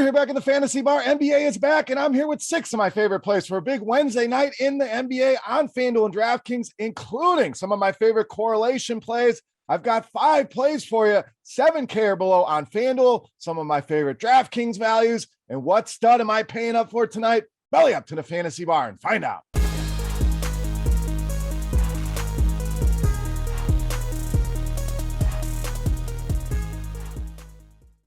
Here back in the fantasy bar. NBA is back, and I'm here with 6 of my favorite plays for a big Wednesday night in the NBA on FanDuel and DraftKings, including some of my favorite correlation plays. I've got 5 plays for you, 7K or below on FanDuel, some of my favorite DraftKings values, and what stud am I paying up for tonight? Belly up to the fantasy bar and find out.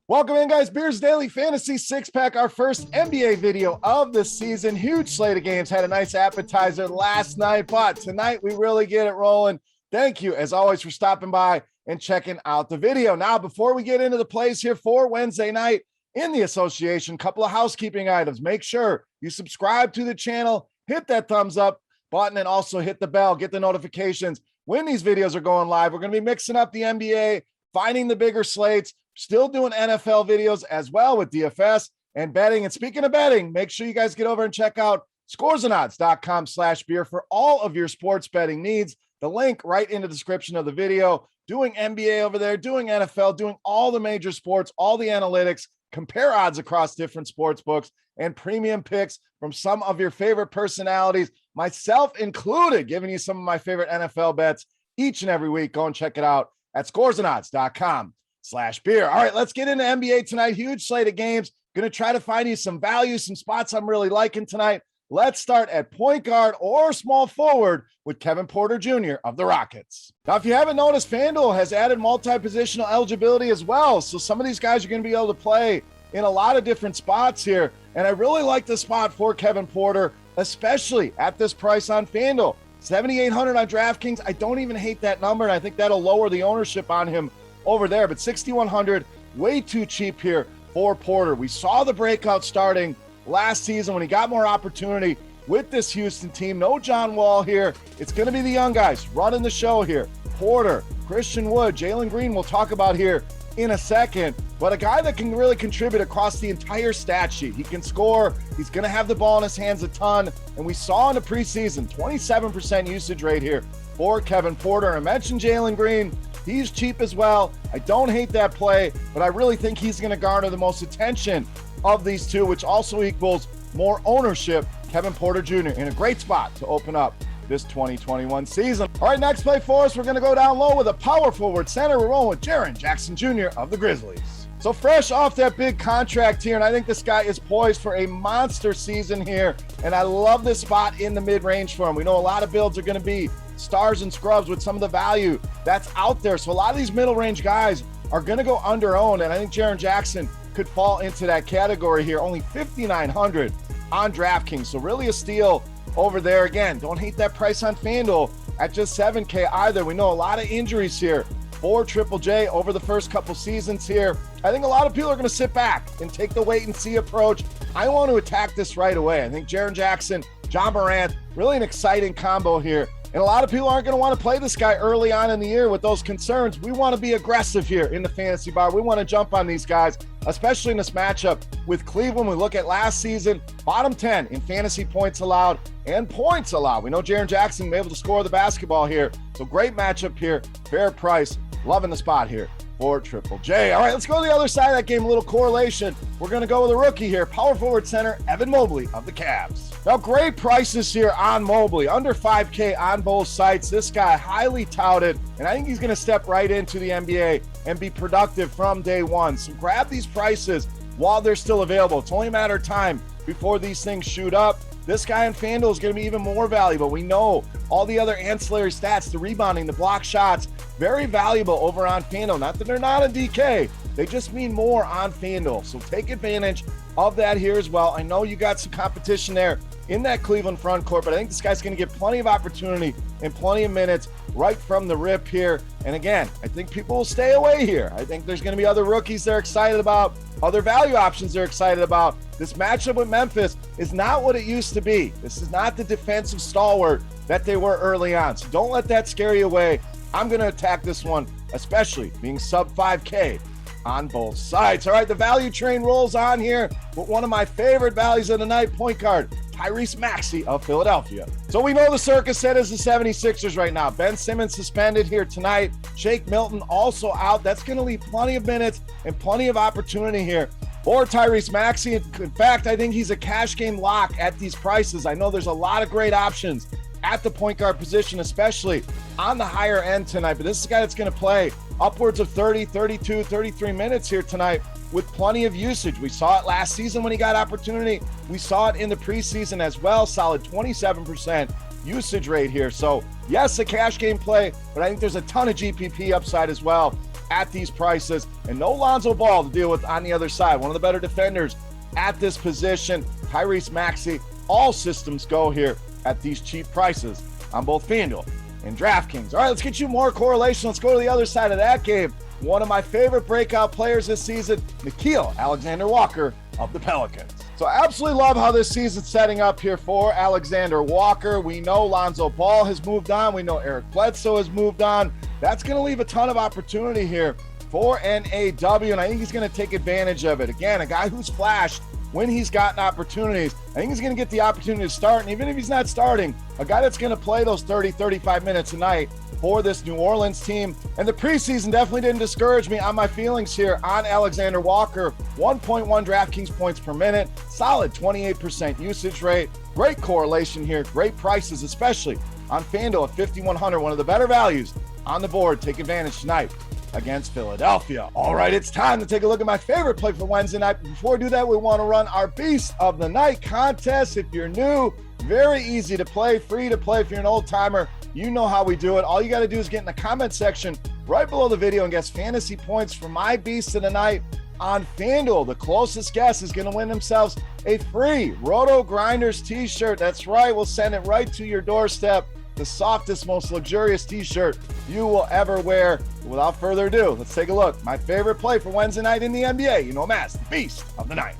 Welcome in, guys. Beers Daily Fantasy Six-Pack, our first NBA video of the season. Huge slate of games. Had a nice appetizer last night, but tonight we really get it rolling. Thank you, as always, for stopping by and checking out the video. Now, before we get into the plays here for Wednesday night in the association, couple of housekeeping items. Make sure you subscribe to the channel, hit that thumbs up button, and also hit the bell. Get the notifications when these videos are going live. We're going to be mixing up the NBA, finding the bigger slates, still doing NFL videos as well with DFS and betting. And speaking of betting, make sure you guys get over and check out scoresandodds.com/beer for all of your sports betting needs. The link right in the description of the video. Doing NBA over there, doing NFL, doing all the major sports, all the analytics, compare odds across different sports books, and premium picks from some of your favorite personalities, myself included, giving you some of my favorite NFL bets each and every week. Go and check it out at scoresandodds.com/beer. All right, let's get into NBA tonight. Huge slate of games. Going to try to find you some value, some spots I'm really liking tonight. Let's start at point guard or small forward with Kevin Porter Jr. of the Rockets. Now, if you haven't noticed, FanDuel has added multi-positional eligibility as well. So some of these guys are going to be able to play in a lot of different spots here. And I really like the spot for Kevin Porter, especially at this price on FanDuel. 7,800 on DraftKings. I don't even hate that number, and I think that'll lower the ownership on him over there. But 6,100, way too cheap here for Porter. We saw the breakout starting last season when he got more opportunity with this Houston team. No John Wall here. It's going to be the young guys running the show here. Porter, Christian Wood, Jalen Green we'll talk about here in a second, but a guy that can really contribute across the entire stat sheet. He can score. He's going to have the ball in his hands a ton, and we saw in the preseason 27% usage rate here for Kevin Porter. I mentioned Jalen Green. He's cheap as well. I don't hate that play, but I really think he's going to garner the most attention of these two, which also equals more ownership. Kevin Porter Jr. in a great spot to open up this 2021 season. All right, next play for us, we're going to go down low with a power forward center. We're rolling with JAREN Jackson Jr. of the Grizzlies. So fresh off that big contract here, and I think this guy is poised for a monster season here, and I love this spot in the mid-range for him. We know a lot of builds are going to be stars and scrubs with some of the value that's out there. So a lot of these middle range guys are going to go under-owned, and I think JAREN Jackson could fall into that category here. Only 5,900 on DraftKings, so really a steal over there. Again, don't hate that price on FanDuel at just 7K either. We know a lot of injuries here for Triple J over the first couple seasons here. I think a lot of people are going to sit back and take the wait and see approach. I want to attack this right away. I think JAREN Jackson, John Morant, really an exciting combo here. And a lot of people aren't going to want to play this guy early on in the year with those concerns. We want to be aggressive here in the fantasy bar. We want to jump on these guys, especially in this matchup with Cleveland. We look at last season, bottom 10 in fantasy points allowed and points allowed. We know JAREN Jackson will be able to score the basketball here. So great matchup here, fair price. Loving the spot here for Triple J. All right, let's go to the other side of that game, a little correlation. We're going to go with a rookie here, power forward center, Evan Mobley of the Cavs. Now, great prices here on Mobley, under 5K on both sites. This guy highly touted, and I think he's going to step right into the NBA and be productive from day one. So grab these prices while they're still available. It's only a matter of time before these things shoot up. This guy in FanDuel is going to be even more valuable. We know all the other ancillary stats, the rebounding, the block shots, very valuable over on FanDuel. Not that they're not a DK, they just mean more on FanDuel. So take advantage of that here as well. I know you got some competition there in that Cleveland front court, but I think this guy's going to get plenty of opportunity and plenty of minutes right from the rip here. And again, I think people will stay away here. I think there's going to be other rookies they're excited about, other value options they're excited about. This matchup with Memphis is not what it used to be. This is not the defensive stalwart that they were early on. So don't let that scare you away. I'm going to attack this one, especially being sub 5K on both sides. All right, the value train rolls on here with one of my favorite values of the night, point guard TYRESE MAXEY of Philadelphia. So we know the circus set is the 76ers right now. Ben Simmons suspended here tonight. Shake Milton also out. That's going to leave plenty of minutes and plenty of opportunity here for TYRESE MAXEY. In fact, I think he's a cash game lock at these prices. I know there's a lot of great options at the point guard position, especially on the higher end tonight, but this is a guy that's going to play upwards of 30, 32, 33 minutes here tonight with plenty of usage. We saw it last season when he got opportunity. We saw it in the preseason as well. Solid 27% usage rate here. So yes, a cash game play, but I think there's a ton of GPP upside as well at these prices. And no Lonzo Ball to deal with on the other side. One of the better defenders at this position. TYRESE MAXEY, all systems go here at these cheap prices on both FanDuel and DraftKings. All right, let's get you more correlation. Let's go to the other side of that game. One of my favorite breakout players this season, NICKEIL Alexander-Walker of the Pelicans. So I absolutely love how this season's setting up here for Alexander Walker. We know Lonzo Ball has moved on. We know Eric Bledsoe has moved on. That's going to leave a ton of opportunity here for NAW, and I think he's going to take advantage of it. Again, a guy who's flashed when he's gotten opportunities. I think he's going to get the opportunity to start, and even if he's not starting, a guy that's going to play those 30, 35 minutes a night for this New Orleans team. And the preseason definitely didn't discourage me on my feelings here on Alexander Walker. 1.1 DraftKings points per minute, solid 28% usage rate, great correlation here, great prices, especially on FanDuel at 5,100, one of the better values on the board. Take advantage tonight against Philadelphia. All right, it's time to take a look at my favorite play for Wednesday night. Before we do that, we want to run our Beast of the Night contest. If you're new, very easy to play, free to play. If you're an old timer, you know how we do it. All you got to do is get in the comment section right below the video and guess fantasy points for my Beast of the Night on FanDuel. The closest guess is going to win themselves a free RotoGrinders t-shirt. That's right, we'll send it right to your doorstep. The softest, most luxurious t-shirt you will ever wear. Without further ado, let's take a look. My favorite play for Wednesday night in the NBA. You know him as the Beast of the Night.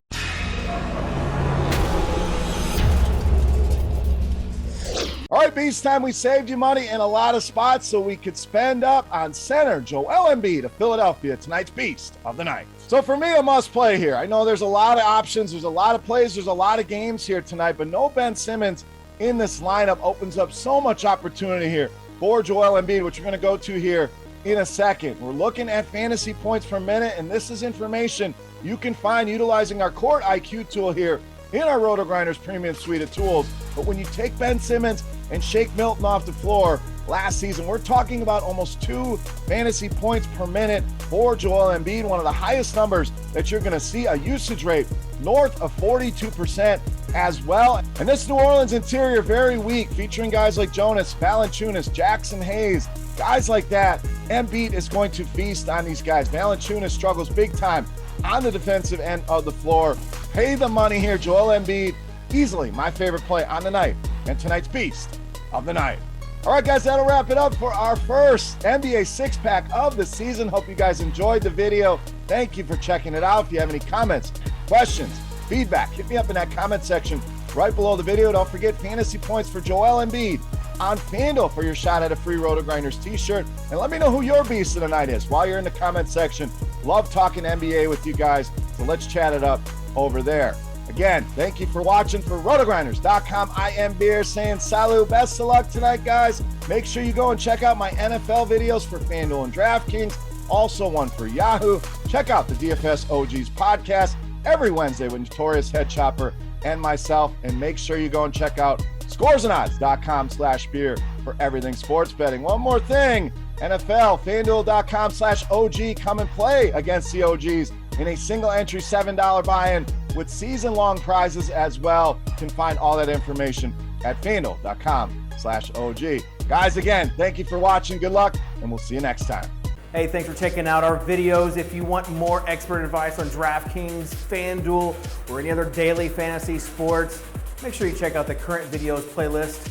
All right, Beast time. We saved you money in a lot of spots so we could spend up on center Joel Embiid of Philadelphia, tonight's Beast of the Night. So for me, a must play here. I know there's a lot of options. There's a lot of plays. There's a lot of games here tonight, but no Ben Simmons in this lineup opens up so much opportunity here for Joel Embiid, which we're going to go to here in a second. We're looking at fantasy points per minute, and this is information you can find utilizing our Court IQ tool here in our RotoGrinders premium suite of tools. But when you take Ben Simmons and Shake Milton off the floor last season, we're talking about almost 2 fantasy points per minute for Joel Embiid, one of the highest numbers that you're going to see, a usage rate north of 42% as well. And this New Orleans interior, very weak, featuring guys like Jonas Valanciunas, Jackson Hayes, guys like that. Embiid is going to feast on these guys. Valanciunas struggles big time on the defensive end of the floor. Pay the money here. Joel Embiid, easily my favorite play on the night and tonight's Beast of the Night. All right, guys, that'll wrap it up for our first NBA six-pack of the season. Hope you guys enjoyed the video. Thank you for checking it out. If you have any comments, questions, feedback, hit me up in that comment section right below the video. Don't forget fantasy points for Joel Embiid on FanDuel for your shot at a free RotoGrinders t-shirt. And let me know who your Beast of the Night is while you're in the comment section. Love talking NBA with you guys, so let's chat it up over there. Again, thank you for watching. For RotoGrinders.com, I am Beer saying salut. Best of luck tonight, guys. Make sure you go and check out my NFL videos for FanDuel and DraftKings. Also one for Yahoo. Check out the DFS OGs podcast every Wednesday with Notorious Head Chopper and myself. And make sure you go and check out scoresandodds.com/beer for everything sports betting. One more thing, NFL, FanDuel.com/OG. Come and play against the OGs in a single entry $7 buy-in with season-long prizes as well. You can find all that information at FanDuel.com/OG. Guys, again, thank you for watching. Good luck, and we'll see you next time. Hey, thanks for checking out our videos. If you want more expert advice on DraftKings, FanDuel, or any other daily fantasy sports, make sure you check out the current videos playlist.